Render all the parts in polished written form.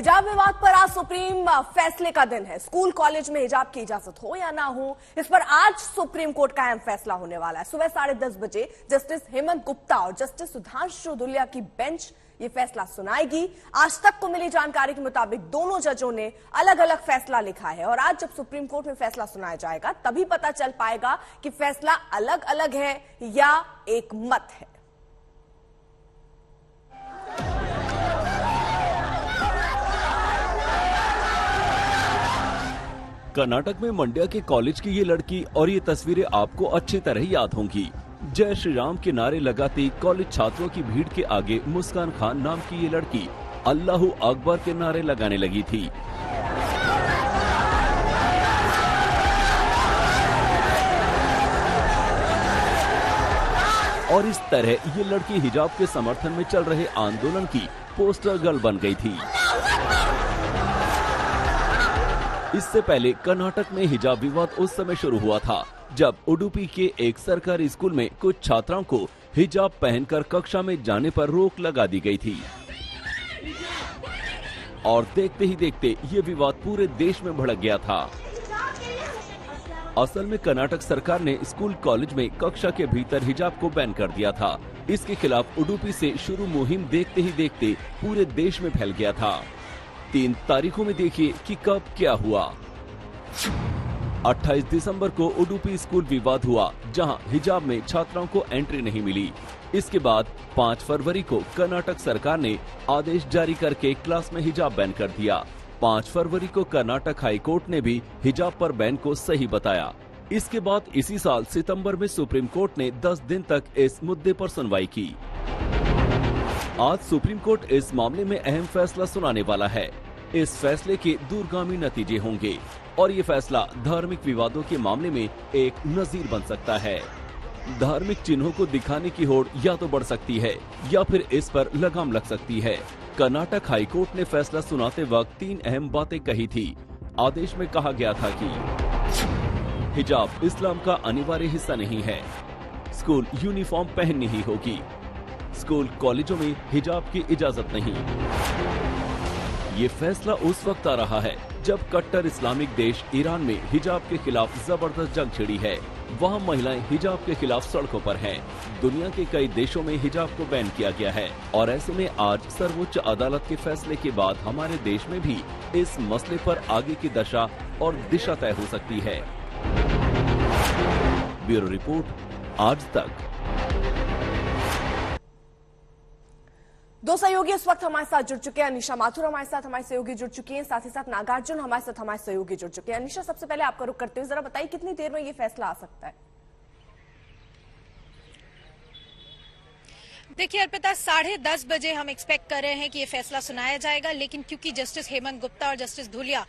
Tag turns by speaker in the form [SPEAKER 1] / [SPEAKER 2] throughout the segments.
[SPEAKER 1] हिजाब विवाद पर आज सुप्रीम फैसले का दिन है। स्कूल कॉलेज में हिजाब की इजाजत हो या ना हो, इस पर आज सुप्रीम कोर्ट का अहम फैसला होने वाला है। सुबह 10:30 बजे जस्टिस हेमंत गुप्ता और जस्टिस सुधांशु धुलिया की बेंच ये फैसला सुनाएगी। आज तक को मिली जानकारी के मुताबिक दोनों जजों ने अलग अलग फैसला लिखा है और आज जब सुप्रीम कोर्ट में फैसला सुनाया जाएगा तभी पता चल पाएगा कि फैसला अलग अलग है या एक मत है।
[SPEAKER 2] कर्नाटक में मंड्या के कॉलेज की ये लड़की और ये तस्वीरें आपको अच्छी तरह याद होंगी। जय श्री राम के नारे लगाती कॉलेज छात्रों की भीड़ के आगे मुस्कान खान नाम की ये लड़की अल्लाहू अकबर के नारे लगाने लगी थी। और इस तरह ये लड़की हिजाब के समर्थन में चल रहे आंदोलन की पोस्टर गर्ल बन गई थी। इससे पहले कर्नाटक में हिजाब विवाद उस समय शुरू हुआ था जब उडुपी के एक सरकारी स्कूल में कुछ छात्राओं को हिजाब पहनकर कक्षा में जाने पर रोक लगा दी गई थी और देखते ही देखते ये विवाद पूरे देश में भड़क गया था। असल में कर्नाटक सरकार ने स्कूल कॉलेज में कक्षा के भीतर हिजाब को बैन कर दिया था। इसके खिलाफ उडुपी से शुरू मुहिम देखते ही देखते पूरे देश में फैल गया था। 3 तारीखों में देखिए कि कब क्या हुआ। 28 दिसंबर को उडुपी स्कूल विवाद हुआ जहां हिजाब में छात्राओं को एंट्री नहीं मिली। इसके बाद 5 फरवरी को कर्नाटक सरकार ने आदेश जारी करके क्लास में हिजाब बैन कर दिया। 5 फरवरी को कर्नाटक हाई कोर्ट ने भी हिजाब पर बैन को सही बताया। इसके बाद इसी साल सितंबर में सुप्रीम कोर्ट ने 10 दिन तक इस मुद्दे पर सुनवाई की। आज सुप्रीम कोर्ट इस मामले में अहम फैसला सुनाने वाला है। इस फैसले के दूरगामी नतीजे होंगे और ये फैसला धार्मिक विवादों के मामले में एक नजीर बन सकता है। धार्मिक चिन्हों को दिखाने की होड़ या तो बढ़ सकती है या फिर इस पर लगाम लग सकती है। कर्नाटक हाई कोर्ट ने फैसला सुनाते वक्त 3 अहम बातें कही थी। आदेश में कहा गया था कि हिजाब इस्लाम का अनिवार्य हिस्सा नहीं है, स्कूल यूनिफॉर्म पहननी ही होगी, स्कूल कॉलेजों में हिजाब की इजाजत नहीं। ये फैसला उस वक्त आ रहा है जब कट्टर इस्लामिक देश ईरान में हिजाब के खिलाफ जबरदस्त जंग छिड़ी है। वहाँ महिलाएं हिजाब के खिलाफ सड़कों पर हैं। दुनिया के कई देशों में हिजाब को बैन किया गया है और ऐसे में आज सर्वोच्च अदालत के फैसले के बाद हमारे देश में भी इस मसले पर आगे की दशा और दिशा तय हो सकती है। ब्यूरो रिपोर्ट, आज तक।
[SPEAKER 1] 2 सहयोगी इस वक्त हमारे साथ जुड़ चुके हैं। अनीशा माथुर हमारे साथ हमारे सहयोगी जुड़ चुकी हैं, साथ ही साथ नागार्जुन हमारे साथ हमारे सहयोगी जुड़ चुके हैं। अनीशा, सबसे पहले आपका रुख करते हुए जरा बताइए कितनी देर में ये फैसला आ सकता है?
[SPEAKER 3] देखिए अर्पिता, 10:30 बजे हम एक्सपेक्ट कर रहे हैं कि ये फैसला सुनाया जाएगा, लेकिन क्योंकि जस्टिस हेमंत गुप्ता और जस्टिस धुलिया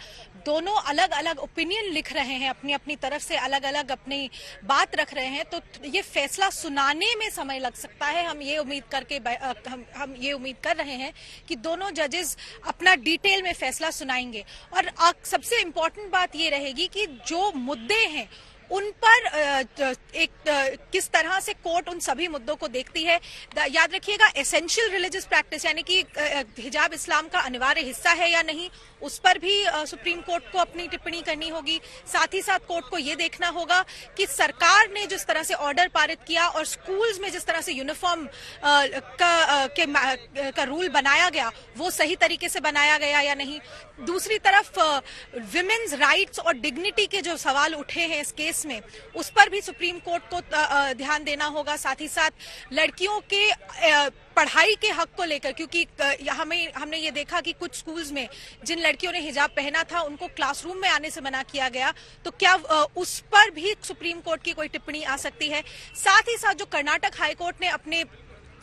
[SPEAKER 3] दोनों अलग अलग ओपिनियन लिख रहे हैं, अपनी अपनी तरफ से अलग अलग अपनी बात रख रहे हैं, तो ये फैसला सुनाने में समय लग सकता है। हम ये उम्मीद कर रहे हैं कि दोनों जजेस अपना डिटेल में फैसला सुनाएंगे और सबसे इम्पोर्टेंट बात ये रहेगी कि जो मुद्दे हैं उन पर किस तरह से कोर्ट उन सभी मुद्दों को देखती है। याद रखिएगा, एसेंशियल रिलीजियस प्रैक्टिस यानी कि हिजाब इस्लाम का अनिवार्य हिस्सा है या नहीं, उस पर भी सुप्रीम कोर्ट को अपनी टिप्पणी करनी होगी। साथ ही साथ कोर्ट को ये देखना होगा कि सरकार ने जिस तरह से ऑर्डर पारित किया और स्कूल्स में जिस तरह से यूनिफॉर्म का रूल बनाया गया वो सही तरीके से बनाया गया या नहीं। दूसरी तरफ विमेन्स राइट्स और डिग्निटी के जो सवाल उठे हैं इस केस में, उस पर भी सुप्रीम कोर्ट को ध्यान देना होगा। साथ ही साथ लड़कियों के पढ़ाई के हक को लेकर, क्योंकि हमने ये देखा कि कुछ स्कूल्स में जिन लड़कियों ने हिजाब पहना था उनको क्लासरूम में आने से मना किया गया, तो क्या उस पर भी सुप्रीम कोर्ट की कोई टिप्पणी आ सकती है। साथ ही साथ जो कर्नाटक हाई कोर्ट ने अपने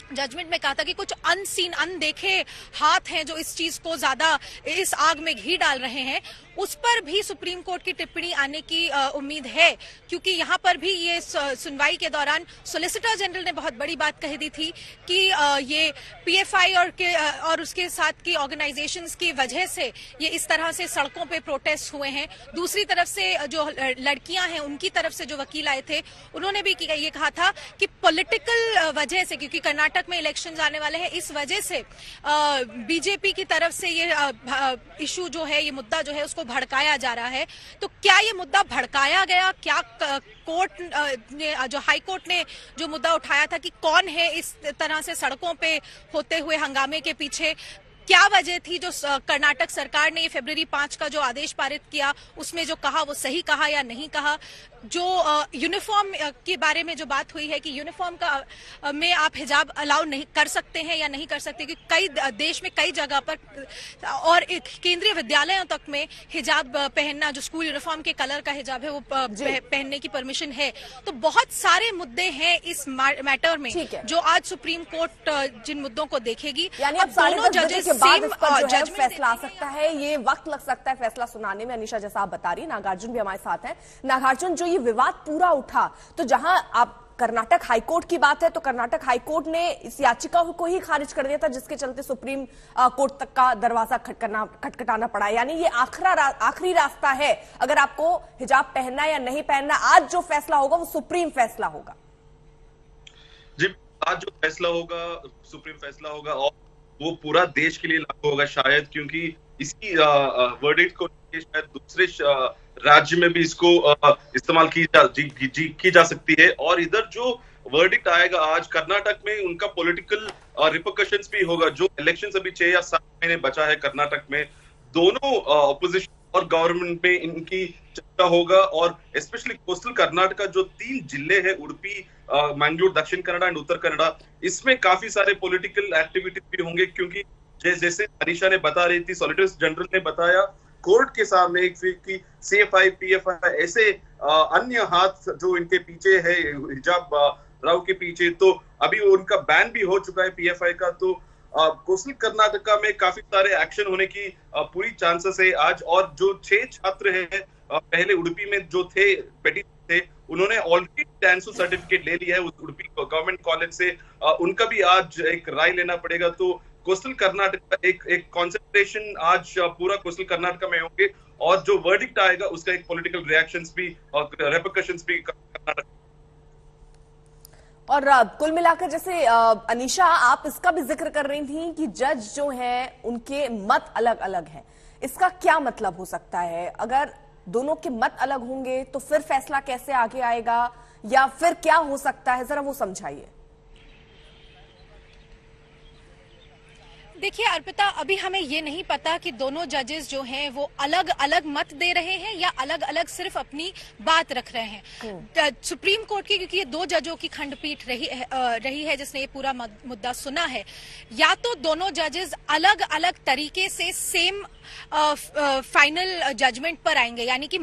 [SPEAKER 3] जजमेंट में कहा था कि कुछ अनसीन अनदेखे हाथ हैं जो इस चीज को ज्यादा इस आग में घी डाल रहे हैं, उस पर भी सुप्रीम कोर्ट की टिप्पणी आने की उम्मीद है, क्योंकि यहाँ पर भी ये सुनवाई के दौरान सॉलिसिटर जनरल ने बहुत बड़ी बात कह दी थी कि ये पीएफआई और उसके साथ की ऑर्गेनाइजेशंस की वजह से ये इस तरह से सड़कों पे प्रोटेस्ट हुए हैं। दूसरी तरफ से जो लड़कियां हैं उनकी तरफ से जो वकील आए थे उन्होंने भी ये कहा था कि पॉलिटिकल वजह से, क्योंकि कर्नाटक में इलेक्शंस आने वाले हैं, इस वजह से बीजेपी की तरफ से ये इशू जो है, ये मुद्दा जो है उसको भड़काया जा रहा है। तो क्या ये मुद्दा भड़काया गया? क्या कोर्ट ने, जो हाई कोर्ट ने जो मुद्दा उठाया था कि कौन है इस तरह से सड़कों पे होते हुए हंगामे के पीछे, क्या वजह थी? जो कर्नाटक सरकार ने फरवरी 5 का जो आदेश पारित किया उसमें जो कहा वो सही कहा या नहीं कहा? जो यूनिफॉर्म के बारे में जो बात हुई है कि यूनिफॉर्म का में आप हिजाब अलाउ नहीं कर सकते हैं या नहीं कर सकते, क्योंकि कई देश में कई जगह पर और केंद्रीय विद्यालयों तक में हिजाब पहनना, जो स्कूल यूनिफॉर्म के कलर का हिजाब है वो पहनने की परमिशन है। तो बहुत सारे मुद्दे हैं इस मैटर में जो आज सुप्रीम कोर्ट जिन मुद्दों को देखेगी।
[SPEAKER 1] यानी अब दोनों जजेस फैसला आ सकता है, ये वक्त लग सकता है फैसला सुनाने में। अनीशा, जैसा आप बता रही, नागार्जुन भी हमारे साथ हैं। नागार्जुन, जो ये विवाद पूरा उठा, तो जहां आप कर्नाटक हाईकोर्ट की बात है तो कर्नाटक हाईकोर्ट ने इस याचिका को ही खारिज कर दिया था, जिसके चलते सुप्रीम कोर्ट तक का दरवाजा खटखटाना पड़ा। यानी ये आखिरी रास्ता है, अगर आपको हिजाब पहनना या नहीं पहनना। आज जो फैसला होगा वो सुप्रीम फैसला होगा।
[SPEAKER 4] जी, आज जो फैसला होगा सुप्रीम फैसला होगा और वो पूरा देश के लिए लागू होगा शायद, क्योंकि इसी वर्डिक्ट को शायद दूसरे राज्य में भी इसको इस्तेमाल की जा सकती है। और इधर जो वर्डिक्ट आएगा आज कर्नाटक में, उनका पॉलिटिकल रिपरकशंस भी होगा। जो इलेक्शन अभी 6 या 7 महीने बचा है कर्नाटक में, दोनों ऑपोजिशन और गवर्नमेंट में इनकी चर्चा होगा। और स्पेशली कोस्टल कर्नाटक जो 3 जिले हैं, उडुपी, मैंगलोर, दक्षिण कन्नड़ा एंड उत्तर कन्नड़ा, इसमें काफी सारे पॉलिटिकल एक्टिविटीज भी होंगे, क्योंकि जैसे अनीशा ने बता रही थी, सॉलिसिटर जनरल ने बताया कोर्ट के सामने कि सीएफआई, पीएफआई ऐसे अन्य हाथ जो इनके पीछे है, हिजाब राव के पीछे, तो अभी उनका बैन भी हो चुका है पीएफआई का। तो कोस्टल कर्नाटका में काफी सारे एक्शन होने की पूरी चांसेस है आज। और जो 6 छात्र हैं पहले उडुपी में जो थे, पेटी थे, उन्होंने ऑलरेडी टैंसू सर्टिफिकेट ले लिया है उस उडुपी गवर्नमेंट कॉलेज से। उनका भी आज एक राय लेना पड़ेगा। तो कोस्टल कर्नाटक का एक कॉन्सेंट्रेशन आज पूरा कोस्टल कर्नाटक में होंगे, और जो वर्डिक्ट आएगा उसका एक पॉलिटिकल रिएक्शंस भी और रेपरकशंस भी कर्नाटक।
[SPEAKER 1] और कुल मिलाकर, जैसे अनीशा आप इसका भी जिक्र कर रही थी कि जज जो हैं उनके मत अलग अलग हैं, इसका क्या मतलब हो सकता है? अगर दोनों के मत अलग होंगे तो फिर फैसला कैसे आगे आएगा, या फिर क्या हो सकता है, जरा वो समझाइए।
[SPEAKER 3] देखिए अर्पिता, अभी हमें ये नहीं पता कि दोनों जजेस जो हैं वो अलग अलग मत दे रहे हैं या अलग अलग सिर्फ अपनी बात रख रहे हैं। सुप्रीम कोर्ट की, क्योंकि ये 2 जजों की खंडपीठ रही है जिसने ये पूरा मुद्दा सुना है, या तो दोनों जजेस अलग अलग तरीके से सेम फाइनल जजमेंट पर आएंगे, यानी कि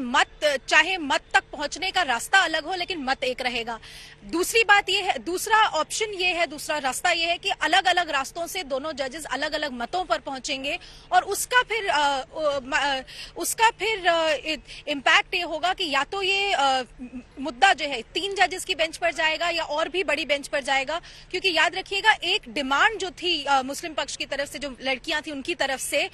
[SPEAKER 3] चाहे मत तक पहुंचने का रास्ता अलग हो लेकिन मत एक रहेगा। दूसरी बात ये है, दूसरा ऑप्शन ये है, दूसरा रास्ता ये है कि अलग अलग रास्तों से दोनों जजेस अलग अलग मतों पर पहुंचेंगे, और उसका फिर इम्पैक्ट ये होगा कि या तो ये मुद्दा जो है 3 जजेस की बेंच पर जाएगा या और भी बड़ी बेंच पर जाएगा। क्योंकि याद रखिएगा, एक डिमांड जो थी मुस्लिम पक्ष की तरफ से, जो लड़कियां थी उनकी तरफ से,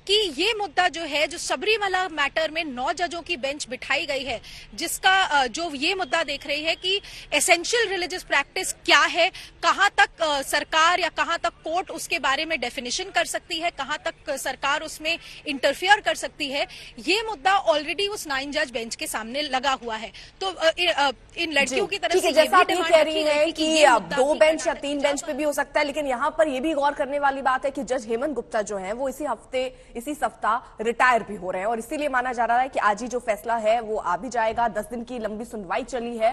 [SPEAKER 3] कि ये मुद्दा जो है, जो सबरीमला मैटर में 9 जजों की बेंच बिठाई गई है, जिसका जो ये मुद्दा देख रही है कि एसेंशियल रिलीजियस प्रैक्टिस क्या है, कहां तक सरकार या कहां तक कोर्ट उसके बारे में डेफिनेशन कर सकती है, कहां तक सरकार उसमें इंटरफियर कर सकती है, ये मुद्दा ऑलरेडी उस 9 जज बेंच के सामने लगा हुआ है। तो इन लड़कियों की तरफ से
[SPEAKER 1] जैसा आप ये कह रही है कि 2 बेंच या 3 बेंच पे भी हो सकता है, लेकिन यहाँ पर ये भी गौर करने वाली बात है कि जज हेमंत गुप्ता जो है वो इसी सप्ताह रिटायर भी हो रहे हैं, और इसीलिए माना जा रहा है कि आज ही जो फैसला है वो आ भी जाएगा। 10 दिन की लंबी सुनवाई चली है।